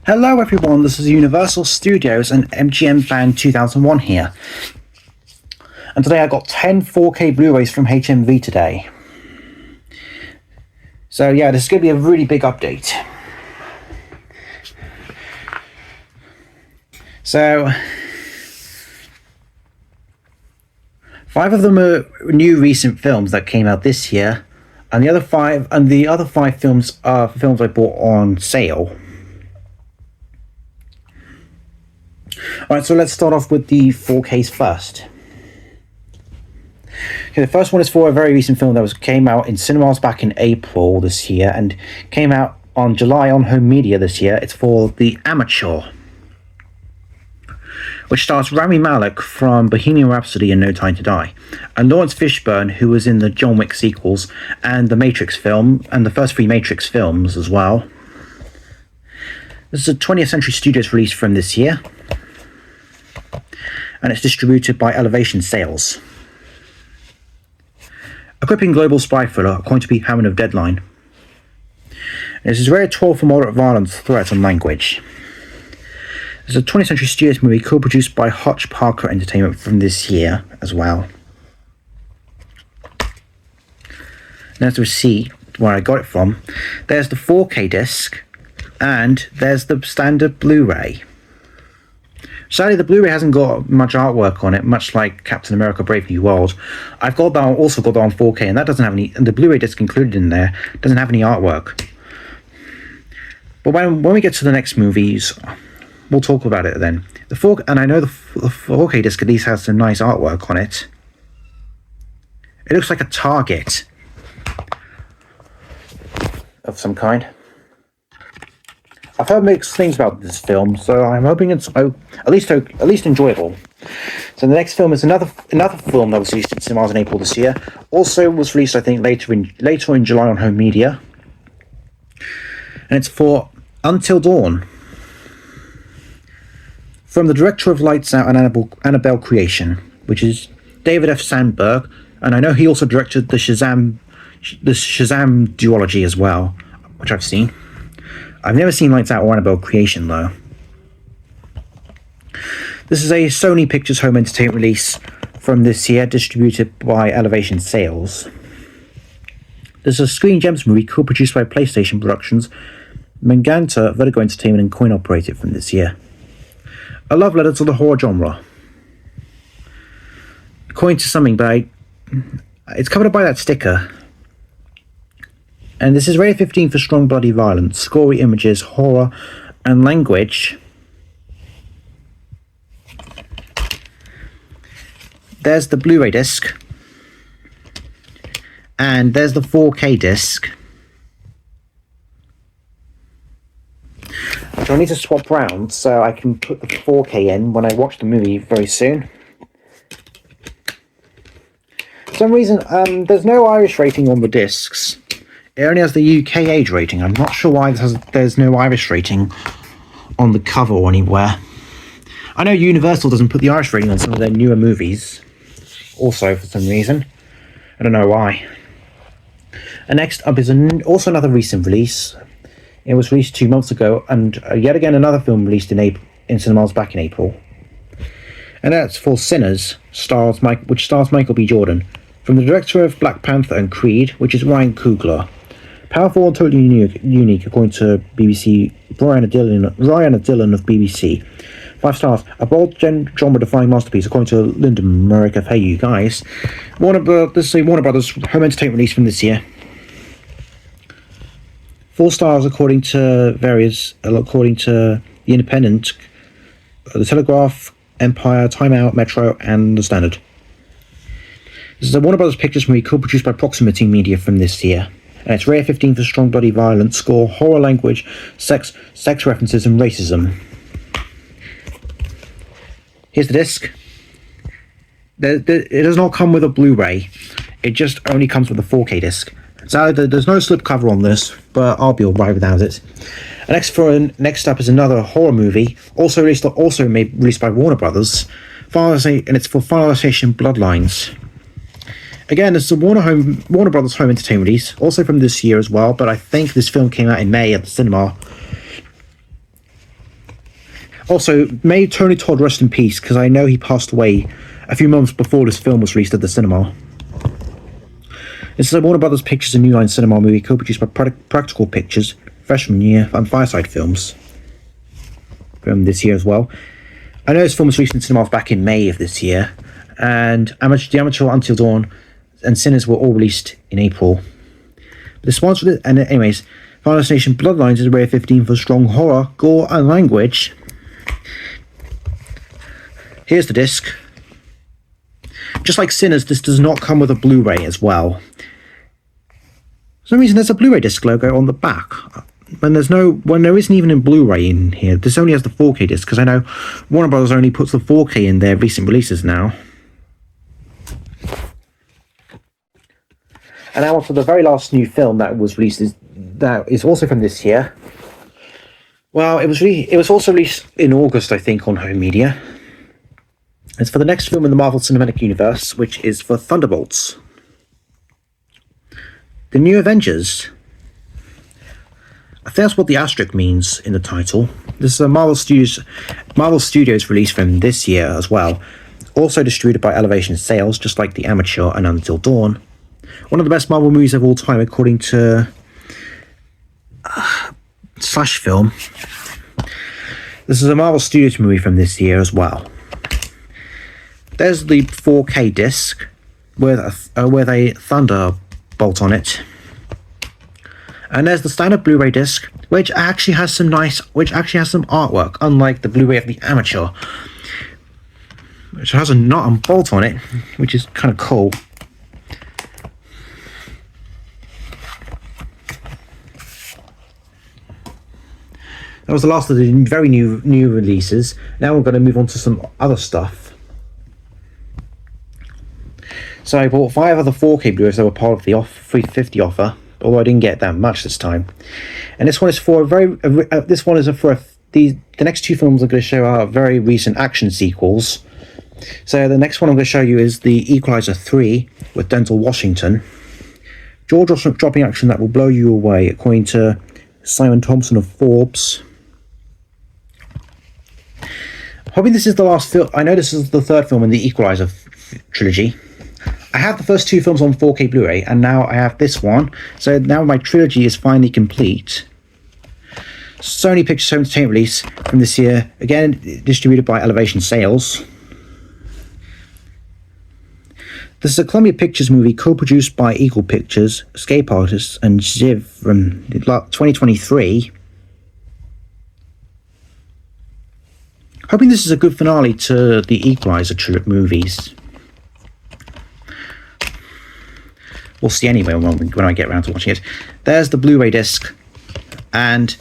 Hello everyone, this is Universal Studios and MGM Fan 2001 here. And today I got 10 4K Blu-rays from HMV today. So yeah, this is going to be a really big update. So, 5 of them are new recent films that came out this year, and the other 5 films are films I bought on sale. Alright, so let's start off with the 4Ks first. Okay, the first one is for a very recent film that came out in cinemas back in April this year and came out on July on home media this year. It's for The Amateur, which stars Rami Malek from Bohemian Rhapsody and No Time to Die, and Lawrence Fishburne, who was in the John Wick sequels and the Matrix film, and the first 3 Matrix films as well. This is a 20th Century Studios release from this year, and it's distributed by Elevation Sales. A gripping global spy thriller, according to Pete Hammond of Deadline. This is rated 12 for moderate violence, threat, and language. It's a 20th Century Studios movie co-produced by Hutch Parker Entertainment from this year as well. There's the receipt where I got it from. There's the 4K disc, and there's the standard Blu-ray. Sadly, the Blu-ray hasn't got much artwork on it, much like Captain America: Brave New World. I've got that, also got that on 4K, and that doesn't have any. And the Blu-ray disc included in there doesn't have any artwork. But when we get to the next movies, we'll talk about it then. And I know the 4K disc at least has some nice artwork on it. It looks like a target of some kind. I've heard mixed things about this film, so I'm hoping it's at least enjoyable. So the next film is another film that was released in cinemas in April this year. Also was released, I think, later in July on home media, and it's for Until Dawn, from the director of Lights Out and Annabelle Creation, which is David F. Sandberg, and I know he also directed the Shazam duology as well, which I've seen. I've never seen Lights Out or Annabelle Creation, though. This is a Sony Pictures Home Entertainment release from this year, distributed by Elevation Sales. This is a Screen Gems movie co-produced by PlayStation Productions, Manganta, Vertigo Entertainment, and Coin Operated from this year. A love letter to the horror genre. According to something, but it's covered up by that sticker. And this is rated 15 for strong bloody violence, gory images, horror, and language. There's the Blu-ray disc. And there's the 4K disc. Which I need to swap round so I can put the 4K in when I watch the movie very soon. For some reason, there's no Irish rating on the discs. It only has the UK age rating. I'm not sure why there's no Irish rating on the cover or anywhere. I know Universal doesn't put the Irish rating on some of their newer movies, also for some reason. I don't know why. And next up is also another recent release. It was released 2 months ago, and yet again another film released in cinemas back in April. And that's for Sinners, which stars Michael B. Jordan, from the director of Black Panther and Creed, which is Ryan Coogler. Powerful and totally unique, according to BBC, Ryan Dillon of BBC. 5 stars. A bold genre-defying masterpiece, according to Linda Murick. Hey, you guys. This is a Warner Brothers home entertainment release from this year. 4 stars according to The Independent, The Telegraph, Empire, Time Out, Metro, and The Standard. This is a Warner Brothers Pictures movie co-produced by Proximity Media from this year. And it's rated 15 for strong bloody violence, gore, horror, language, sex references, and racism. Here's the disc. It does not come with a Blu-ray. It just only comes with a 4K disc. So there's no slipcover on this, but I'll be alright without it. And next up is another horror movie, also released by Warner Brothers, and it's for Finalization Bloodlines. Again, it's a Warner Brothers home entertainment release, also from this year as well, but I think this film came out in May at the cinema. Also, may Tony Todd rest in peace, because I know he passed away a few months before this film was released at the cinema. This is a Warner Brothers Pictures and New Line Cinema movie co-produced by Practical Pictures, Freshman Year, and Fireside Films from this year as well. I know this film was released in cinemas back in May of this year, and The Amateur, Until Dawn, and Sinners were all released in April. This one's and anyways, Final Destination Bloodlines is rated 15 for strong horror, gore, and language. Here's the disc. Just like Sinners, this does not come with a Blu-ray as well. For some reason, there's a Blu-ray disc logo on the back. When there isn't even a Blu-ray in here. This only has the 4K disc, because I know Warner Brothers only puts the 4K in their recent releases now. And now on to the very last new film that was released, that is also from this year. Well, it was also released in August, I think, on home media. It's for the next film in the Marvel Cinematic Universe, which is for Thunderbolts. The New Avengers. I think that's what the asterisk means in the title. This is a Marvel Studios release from this year as well. Also distributed by Elevation Sales, just like The Amateur and Until Dawn. One of the best Marvel movies of all time, according to Slash Film. This is a Marvel Studios movie from this year as well. There's the 4K disc with a Thunderbolt on it. And there's the standard Blu-ray disc, which actually has some artwork, unlike the Blu-ray of The Amateur, which has a nut and bolt on it, which is kind of cool. That was the last of the very new releases. Now we're going to move on to some other stuff. So I bought 5 other 4K Blu-rays that were part of the 350 offer, although I didn't get that much this time. And this one is for the next 2 films I'm going to show are very recent action sequels. So the next one I'm going to show you is The Equalizer 3 with Denzel Washington. Jaw-dropping action that will blow you away, according to Simon Thompson of Forbes. Hoping this is the last film. I know this is the 3rd film in the Equalizer trilogy. I have the first 2 films on 4K Blu-ray, and now I have this one. So now my trilogy is finally complete. Sony Pictures Home Entertainment release from this year, again distributed by Elevation Sales. This is a Columbia Pictures movie co-produced by Eagle Pictures, Escape Artists, and Ziv from 2023. Hoping this is a good finale to the Equalizer trilogy movies. We'll see anyway when I get around to watching it. There's the Blu-ray disc, and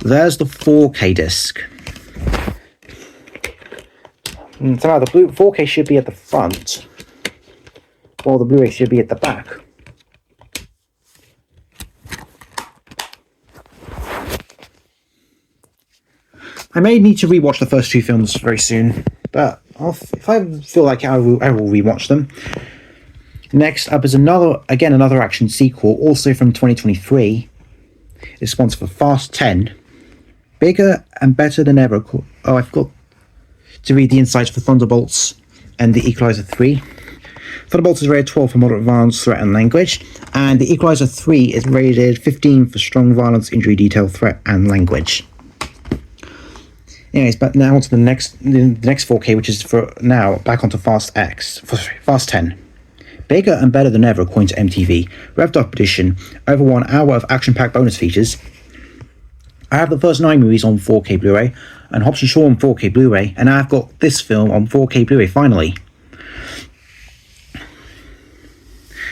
there's the 4K disc. So now the 4K should be at the front, while the Blu-ray should be at the back. I may need to rewatch the first 2 films very soon, but if I feel like it, I will rewatch them. Next up is another action sequel, also from 2023. It's sponsored for Fast 10. Bigger and better than ever. Oh, I forgot to read the insights for Thunderbolts and The Equalizer 3. Thunderbolts is rated 12 for moderate violence, threat, and language, and The Equalizer 3 is rated 15 for strong violence, injury, detail, threat, and language. Anyways, but now on to the next 4K, which is for now back onto Fast 10. Bigger and better than ever, according to MTV. Revved up edition, over 1 hour of action-packed bonus features. I have the first 9 movies on 4K Blu-ray, and Hobbs & Shaw on 4K Blu-ray, and I've got this film on 4K Blu-ray finally.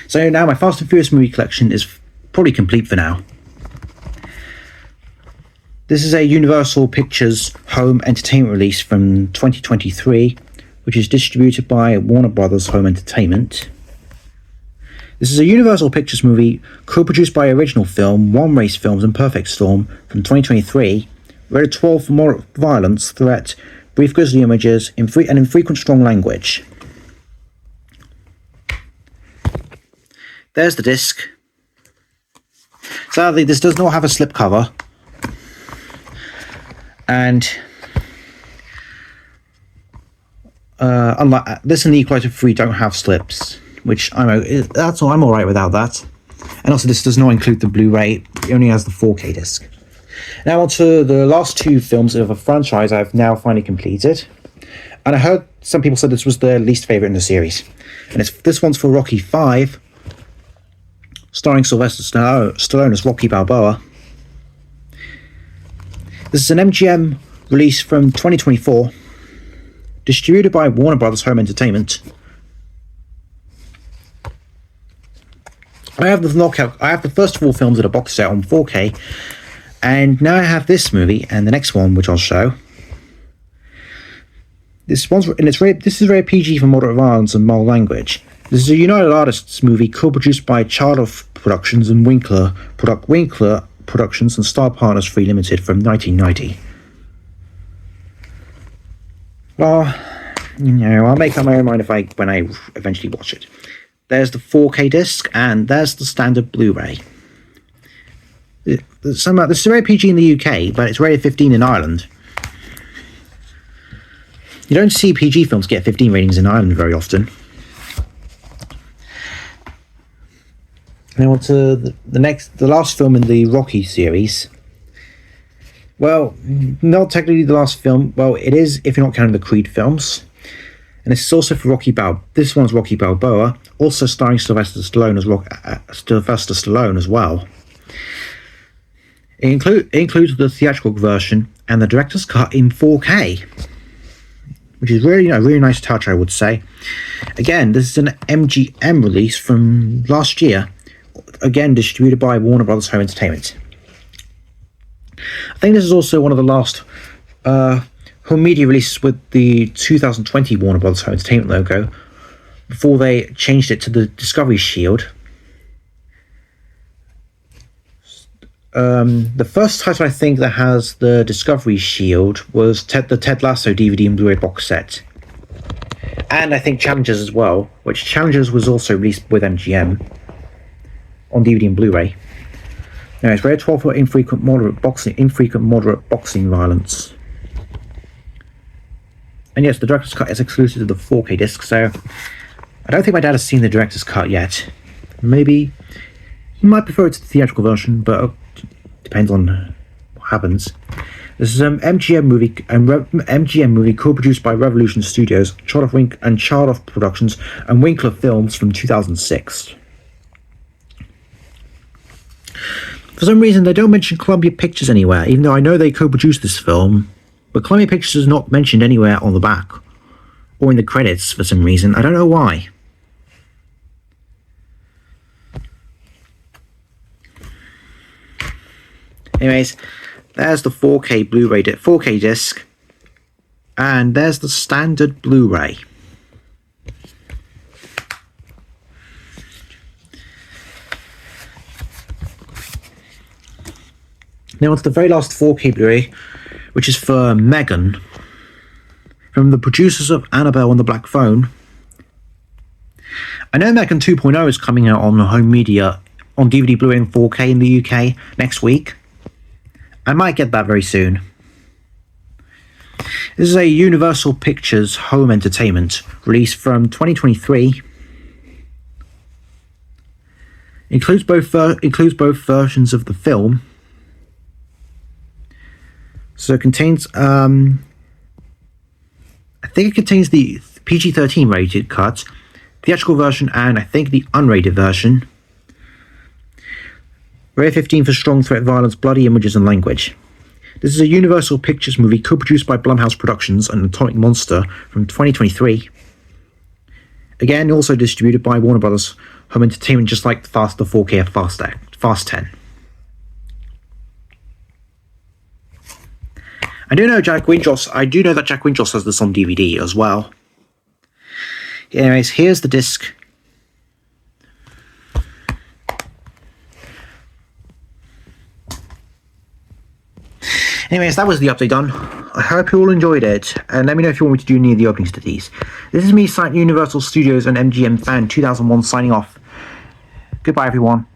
So now my Fast and Furious movie collection is probably complete for now. This is a Universal Pictures Home Entertainment release from 2023, which is distributed by Warner Brothers Home Entertainment. This is a Universal Pictures movie co-produced by Original Film, One Race Films and Perfect Storm from 2023, rated 12 for more violence, threat, brief grisly images, and infrequent strong language. There's the disc. Sadly, this does not have a slipcover, and unlike this and the Equalizer 3 don't have slips, which I'm alright without that. And also this does not include the Blu-ray, it only has the 4K disc. Now on to the last two films of a franchise I've now finally completed. And I heard some people said this was their least favourite in the series. And this one's for Rocky 5, starring Sylvester Stallone as Rocky Balboa. This is an MGM release from 2024, distributed by Warner Brothers Home Entertainment. I have the first four films in a box set on 4K, and now I have this movie and the next one, which I'll show. This is rated PG for moderate violence and mild language. This is a United Artists movie co-produced by Charlotte Productions and Winkler Productions and Star Partners Free Limited from 1990. Well, I'll make up my own mind when I eventually watch it. There's the 4K disc and there's the standard Blu-ray. This is rated PG in the UK, but it's rated 15 in Ireland. You don't see PG films get 15 ratings in Ireland very often. Now on to the last film in the Rocky series. Well, not technically the last film. Well, it is if you're not counting the Creed films. And this is also for this one's Rocky Balboa, also starring Sylvester Stallone as well. It includes the theatrical version and the director's cut in 4K, which is really a really nice touch, I would say. Again, this is an MGM release from last year, again distributed by Warner Brothers Home Entertainment. I think this is also one of the last home media releases with the 2020 Warner Brothers Home Entertainment logo, before they changed it to the Discovery Shield. The first title I think that has the Discovery Shield was the Ted Lasso DVD and Blu-ray box set. And I think Challengers as well, which Challengers was also released with MGM on DVD and Blu-ray. Now it's rated 12 for infrequent moderate boxing violence. And yes, the director's cut is exclusive to the 4K disc, so I don't think my dad has seen the director's cut yet. Maybe he might prefer it to the theatrical version, but depends on what happens. This is an MGM movie co-produced by Revolution Studios, Charlotte Productions, and Winkler Films from 2006. For some reason, they don't mention Columbia Pictures anywhere, even though I know they co-produced this film. But Columbia Pictures is not mentioned anywhere on the back, or in the credits for some reason. I don't know why. Anyways, there's the 4K disc, and there's the standard Blu-ray. Now on to the very last 4K Blu-ray, which is for Megan, from the producers of Annabelle and the Black Phone. I know Megan 2.0 is coming out on home media on DVD, Blu-ray and 4K in the UK next week. I might get that very soon. This is a Universal Pictures home entertainment release from 2023. Includes both versions of the film. So it contains, I think it contains the PG-13 rated cut, theatrical version, and I think the unrated version. Rated 15 for strong threat, violence, bloody images, and language. This is a Universal Pictures movie co-produced by Blumhouse Productions and Atomic Monster from 2023. Again, also distributed by Warner Brothers Home Entertainment, just like the 4K of Fast 10. I do know that Jack Windross has this on DVD as well. Anyways, here's the disc. Anyways, that was the update done. I hope you all enjoyed it, and let me know if you want me to do any of the openings to these. This is me, Universal Studios and MGM Fan 2001 signing off. Goodbye, everyone.